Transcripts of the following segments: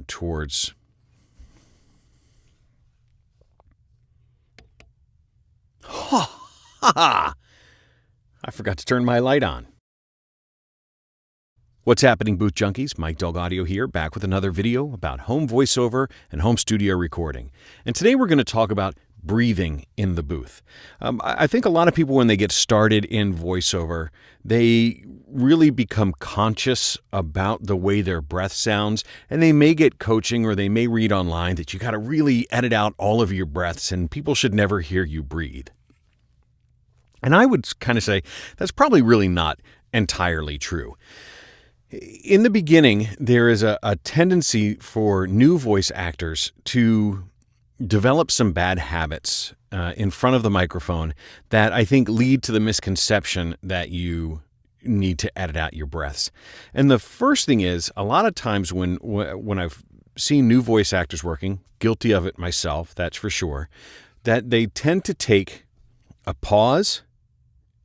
towards... I forgot to turn my light on. What's happening, Booth Junkies? Mike Dog Audio here, back with another video about home voiceover and home studio recording. And today we're going to talk about breathing in the booth. I think a lot of people, when they get started in voiceover, they really become conscious about the way their breath sounds, and they may get coaching or they may read online that you got to really edit out all of your breaths and people should never hear you breathe. And I would kind of say that's probably really not entirely true. In the beginning, there is a tendency for new voice actors to develop some bad habits in front of the microphone that I think lead to the misconception that you need to edit out your breaths. And the first thing is, a lot of times when I've seen new voice actors working, guilty of it myself, that's for sure, that they tend to take a pause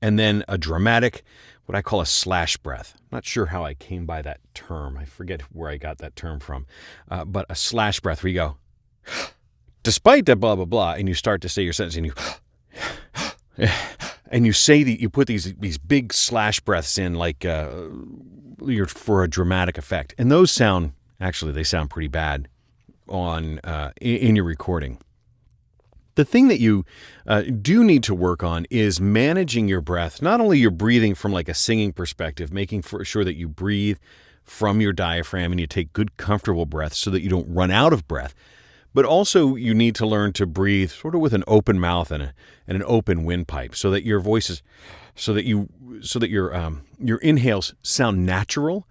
and then a dramatic, what I call a slash breath. I'm not sure how I came by that term. I forget where I got that term from. But a slash breath where you go, despite that blah, blah, blah, and you start to say your sentence and you say that you put these big slash breaths in like you're for a dramatic effect. And those sound pretty bad on in your recording. The thing that you do need to work on is managing your breath. Not only your breathing from like a singing perspective, making sure that you breathe from your diaphragm and you take good, comfortable breaths so that you don't run out of breath. But also you need to learn to breathe sort of with an open mouth and an open windpipe so that your voices, so that your inhales sound natural.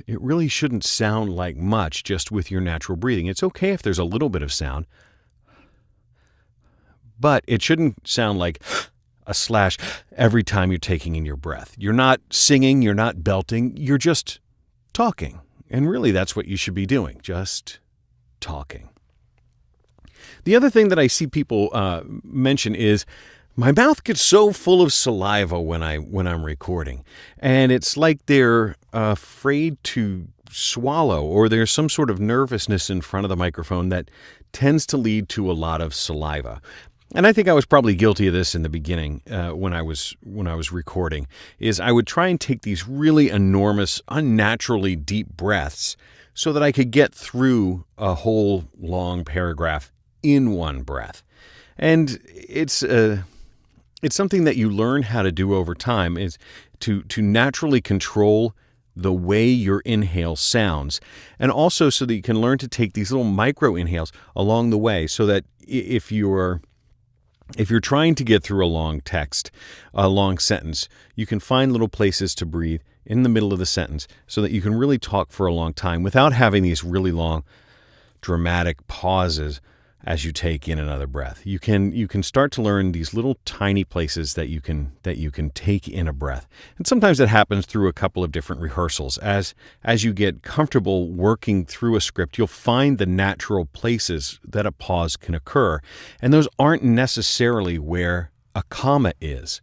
It really shouldn't sound like much just with your natural breathing. It's okay if there's a little bit of sound, but it shouldn't sound like a slash every time you're taking in your breath. You're not singing, you're not belting, you're just talking. And really that's what you should be doing, just talking. The other thing that I see people mention is my mouth gets so full of saliva when I'm recording. And it's like they're afraid to swallow, or there's some sort of nervousness in front of the microphone that tends to lead to a lot of saliva. And I think I was probably guilty of this in the beginning when I was recording, is I would try and take these really enormous, unnaturally deep breaths so that I could get through a whole long paragraph in one breath. And it's something that you learn how to do over time, is to naturally control the way your inhale sounds, and also so that you can learn to take these little micro inhales along the way, so that if you're trying to get through a long text, a long sentence, you can find little places to breathe in the middle of the sentence so that you can really talk for a long time without having these really long, dramatic pauses as you take in another breath. You can start to learn these little tiny places that you can take in a breath. And sometimes that happens through a couple of different rehearsals. As you get comfortable working through a script, you'll find the natural places that a pause can occur. And those aren't necessarily where a comma is.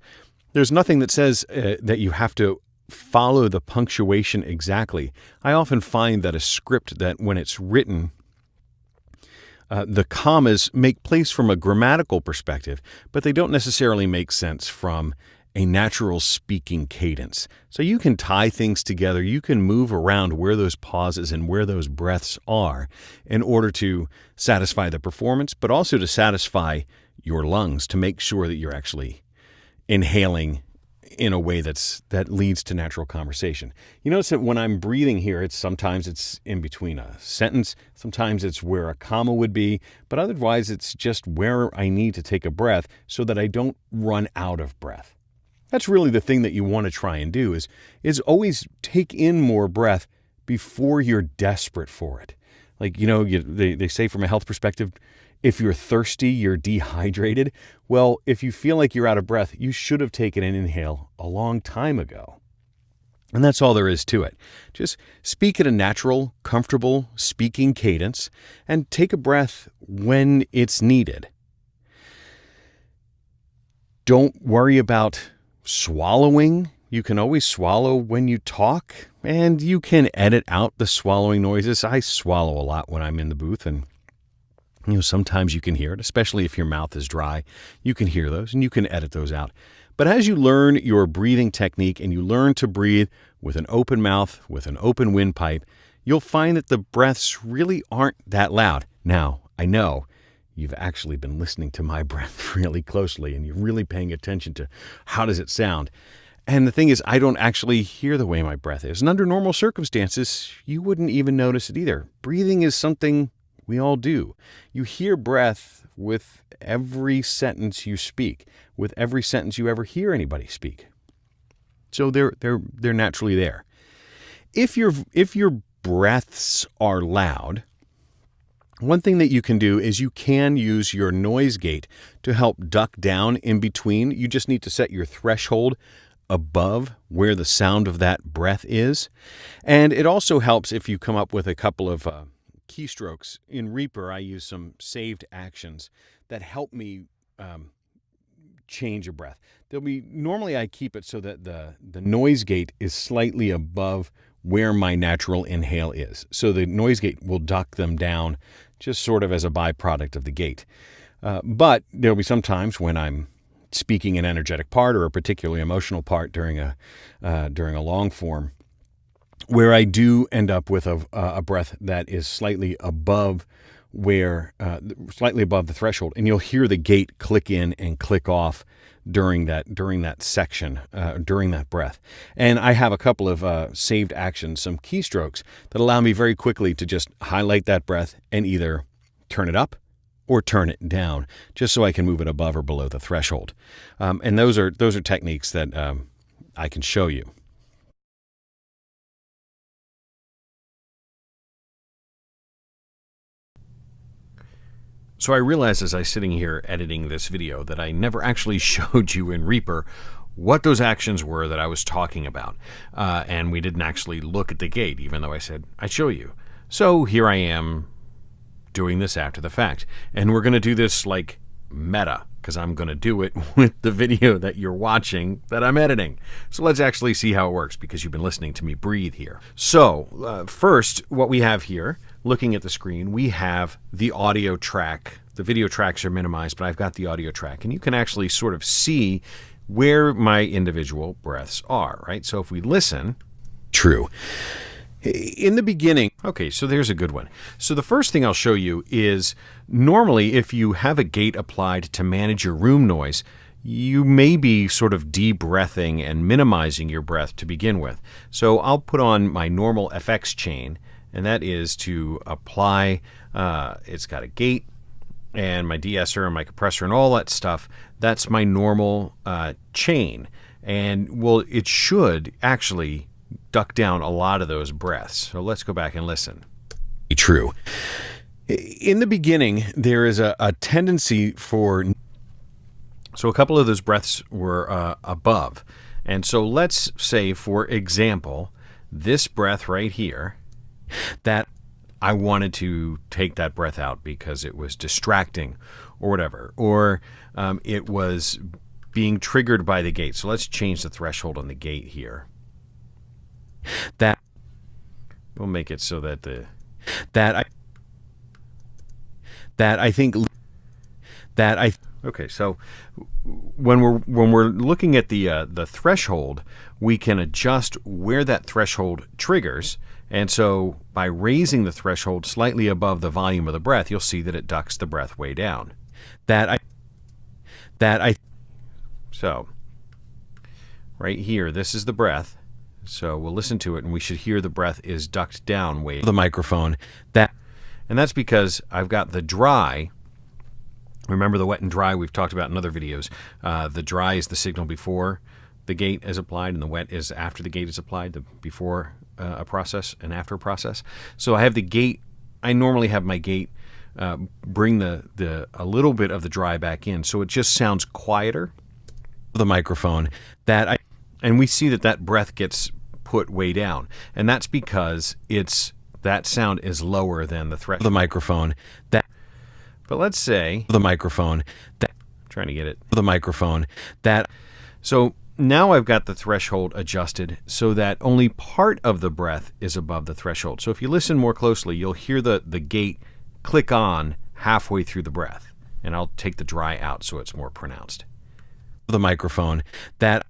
There's nothing that says that you have to follow the punctuation exactly. I often find that a script, that when it's written, the commas make place from a grammatical perspective, but they don't necessarily make sense from a natural speaking cadence. So you can tie things together. You can move around where those pauses and where those breaths are in order to satisfy the performance, but also to satisfy your lungs, to make sure that you're actually inhaling in a way that leads to natural conversation. You notice that when I'm breathing here, sometimes it's in between a sentence, sometimes it's where a comma would be, but otherwise it's just where I need to take a breath so that I don't run out of breath. That's really the thing that you want to try and do, is always take in more breath before you're desperate for it. Like, they say from a health perspective, if you're thirsty, you're dehydrated. Well, if you feel like you're out of breath, you should have taken an inhale a long time ago. And that's all there is to it. Just speak at a natural, comfortable speaking cadence and take a breath when it's needed. Don't worry about swallowing You can always swallow when you talk, and you can edit out the swallowing noises. I swallow a lot when I'm in the booth, and sometimes you can hear it, especially if your mouth is dry. You can hear those, and you can edit those out. But as you learn your breathing technique and you learn to breathe with an open mouth, with an open windpipe, you'll find that the breaths really aren't that loud. Now, I know you've actually been listening to my breath really closely, and you're really paying attention to how does it sound. And the thing is, I don't actually hear the way my breath is. And under normal circumstances, you wouldn't even notice it either. Breathing is something we all do. You hear breath with every sentence you speak, with every sentence you ever hear anybody speak. So they're naturally there. If your breaths are loud, one thing that you can do is you can use your noise gate to help duck down in between. You just need to set your threshold above where the sound of that breath is. And it also helps if you come up with a couple of keystrokes. In Reaper, I use some saved actions that help me change a breath. Normally I keep it so that the noise gate is slightly above where my natural inhale is. So the noise gate will duck them down just sort of as a byproduct of the gate. But there'll be some times when I'm speaking an energetic part or a particularly emotional part during a long form, where I do end up with a breath that is slightly above the threshold, and you'll hear the gate click in and click off during that section, during that breath. And I have a couple of saved actions, some keystrokes that allow me very quickly to just highlight that breath and either turn it up or turn it down, just so I can move it above or below the threshold. And those are techniques that I can show you. So I realized as I was sitting here editing this video that I never actually showed you in Reaper what those actions were that I was talking about. And we didn't actually look at the gate, even though I said I'd show you. So here I am doing this after the fact. And we're going to do this like meta, because I'm going to do it with the video that you're watching that I'm editing. So let's actually see how it works, because you've been listening to me breathe here. So first, what we have here, looking at the screen, we have the audio track. The video tracks are minimized, but I've got the audio track, and you can actually sort of see where my individual breaths are, right? So if we listen, true. In the beginning, okay, so there's a good one. So the first thing I'll show you is normally if you have a gate applied to manage your room noise, you may be sort of de-breathing and minimizing your breath to begin with. So I'll put on my normal FX chain, and that is to apply, it's got a gate and my de-esser and my compressor and all that stuff. That's my normal chain. And well, it should actually duck down a lot of those breaths. So let's go back and listen. True. In the beginning, there is a tendency for... So a couple of those breaths were above. And so let's say, for example, this breath right here, that I wanted to take that breath out because it was distracting or whatever, or it was being triggered by the gate. So let's change the threshold on the gate here. That we'll make it so that okay, so when we're looking at the threshold, we can adjust where that threshold triggers. And so by raising the threshold slightly above the volume of the breath, you'll see that it ducks the breath way down. So right here, this is the breath. So we'll listen to it, and we should hear the breath is ducked down way the microphone. And that's because I've got the dry. Remember the wet and dry we've talked about in other videos. The dry is the signal before the gate is applied, and the wet is after the gate is applied, the before a process and after a process. So I have the gate. I normally have my gate bring a little bit of the dry back in, so it just sounds quieter. The microphone and we see that breath gets put way down, and that's because that sound is lower than the threshold. The microphone. But let's say the microphone. Trying to get it. The microphone. So Now I've got the threshold adjusted so that only part of the breath is above the threshold. So if you listen more closely, you'll hear the gate click on halfway through the breath. And I'll take the dry out so it's more pronounced. The microphone that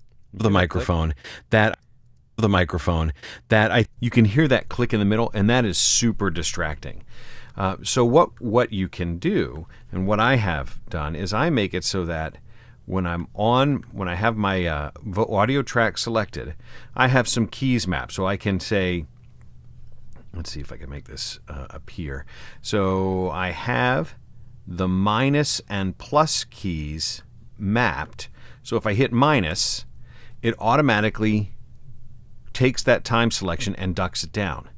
you can hear that click in the middle, and that is super distracting. So what you can do, and what I have done, is I make it so that when I have my audio track selected, I have some keys mapped. So I can say, let's see if I can make this appear. So I have the minus and plus keys mapped. So if I hit minus, it automatically takes that time selection and ducks it down.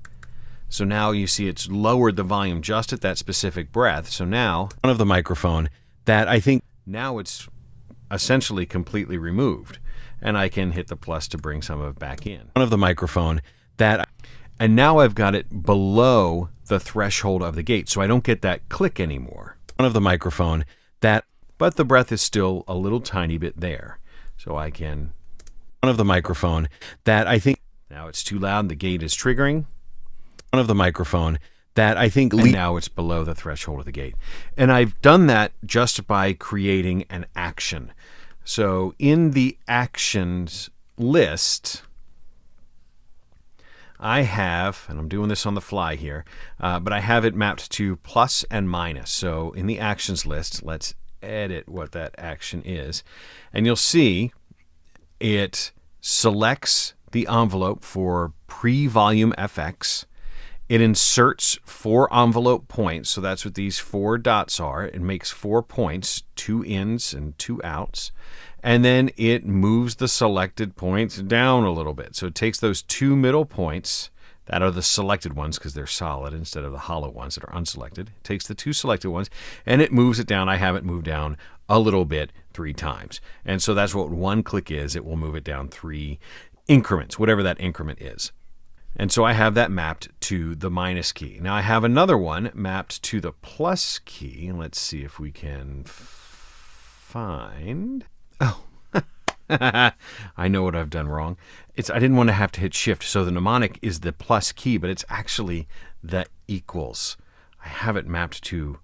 So now you see it's lowered the volume just at that specific breath. So now, of the microphone that I think now it's essentially completely removed. And I can hit the plus to bring some of it back in. Of the microphone and now I've got it below the threshold of the gate, so I don't get that click anymore. Of the microphone but the breath is still a little tiny bit there. So I can of the microphone that I think now it's too loud, the gate is triggering. Of the microphone that I think now it's below the threshold of the gate. And I've done that just by creating an action. So in the actions list, I have, and I'm doing this on the fly here, but I have it mapped to plus and minus. So in the actions list, let's edit what that action is. And you'll see it selects the envelope for pre-volume FX. It inserts 4 envelope points, so that's what these 4 dots are. It makes 4 points, 2 ins and 2 outs. And then it moves the selected points down a little bit. So it takes those 2 middle points, that are the selected ones because they're solid instead of the hollow ones that are unselected. It takes the 2 selected ones and it moves it down. I have it moved down a little bit 3 times. And so that's what 1 click is. It will move it down 3 increments, whatever that increment is. And so I have that mapped to the minus key. Now I have another one mapped to the plus key. Let's see if we can find... Oh, I know what I've done wrong. I didn't want to have to hit shift. So the mnemonic is the plus key, but it's actually the equals. I have it mapped to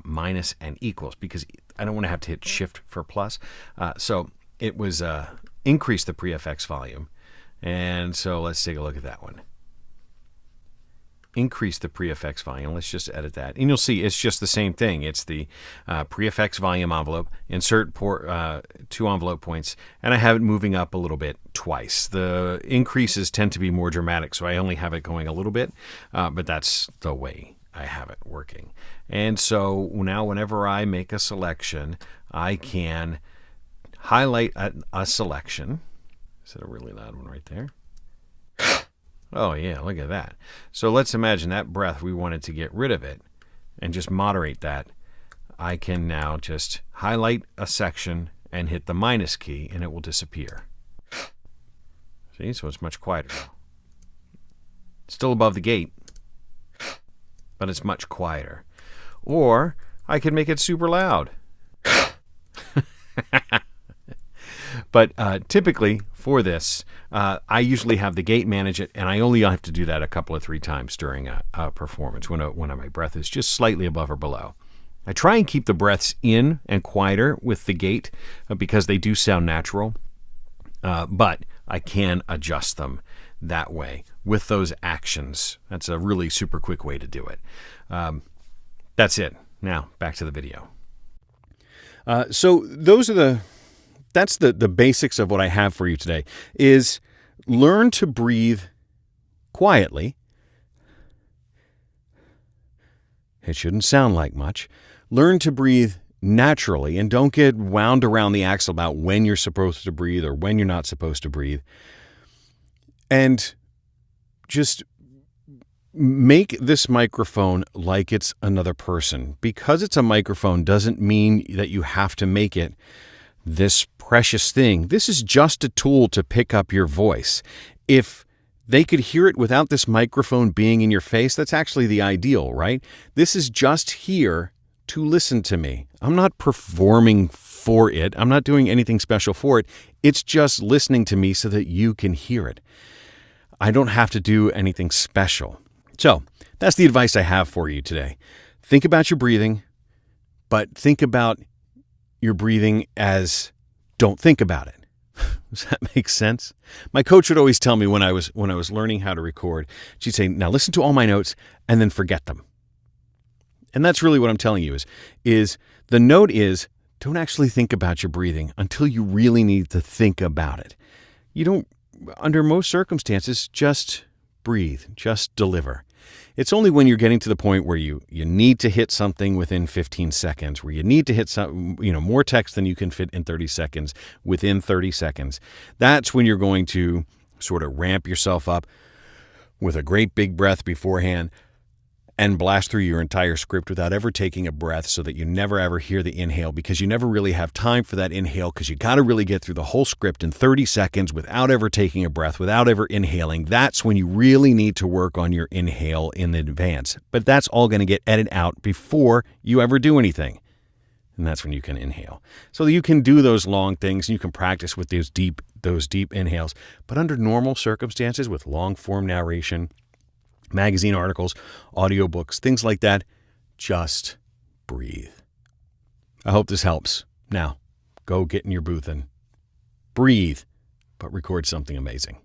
minus and equals because I don't want to have to hit shift for plus. So it was increase the pre-FX volume. And so let's take a look at that one. Increase the pre-FX volume. Let's just edit that. And you'll see it's just the same thing. It's the pre-FX volume envelope, insert 2 envelope points, and I have it moving up a little bit twice. The increases tend to be more dramatic, so I only have it going a little bit, but that's the way I have it working. And so now whenever I make a selection, I can highlight a selection. Is that a really loud one right there? Oh yeah, look at that. So let's imagine that breath, we wanted to get rid of it and just moderate that. I can now just highlight a section and hit the minus key and it will disappear. See, so it's much quieter now. Still above the gate, but it's much quieter. Or I could make it super loud. But typically for this, I usually have the gate manage it, and I only have to do that a couple of 3 times during a performance when my breath is just slightly above or below. I try and keep the breaths in and quieter with the gate because they do sound natural, but I can adjust them that way with those actions. That's a really super quick way to do it. That's it. Now, back to the video. So that's the basics of what I have for you today, is learn to breathe quietly. It shouldn't sound like much. Learn to breathe naturally and don't get wound around the axle about when you're supposed to breathe or when you're not supposed to breathe. And just make this microphone like it's another person. Because it's a microphone doesn't mean that you have to make it this precious thing. This is just a tool to pick up your voice. If they could hear it without this microphone being in your face, that's actually the ideal, right? This is just here to listen to me. I'm not performing for it. I'm not doing anything special for it. It's just listening to me so that you can hear it. I don't have to do anything special. So that's the advice I have for you today. Think about your breathing, but think about your breathing as don't think about it. Does that make sense? My coach would always tell me when I was learning how to record, she'd say, now listen to all my notes and then forget them. And that's really what I'm telling you is the note is don't actually think about your breathing until you really need to think about it. You don't, under most circumstances, just breathe, just deliver. It's only when you're getting to the point where you need to hit something within 15 seconds, where you need to hit some, more text than you can fit in 30 seconds within 30 seconds. That's when you're going to sort of ramp yourself up with a great big breath beforehand and blast through your entire script without ever taking a breath so that you never ever hear the inhale, because you never really have time for that inhale, because you got to really get through the whole script in 30 seconds without ever taking a breath, without ever inhaling. That's when you really need to work on your inhale in advance. But that's all going to get edited out before you ever do anything. And that's when you can inhale. So you can do those long things and you can practice with those deep inhales. But under normal circumstances with long form narration, magazine articles, audiobooks, things like that, just breathe. I hope this helps. Now, go get in your booth and breathe, but record something amazing.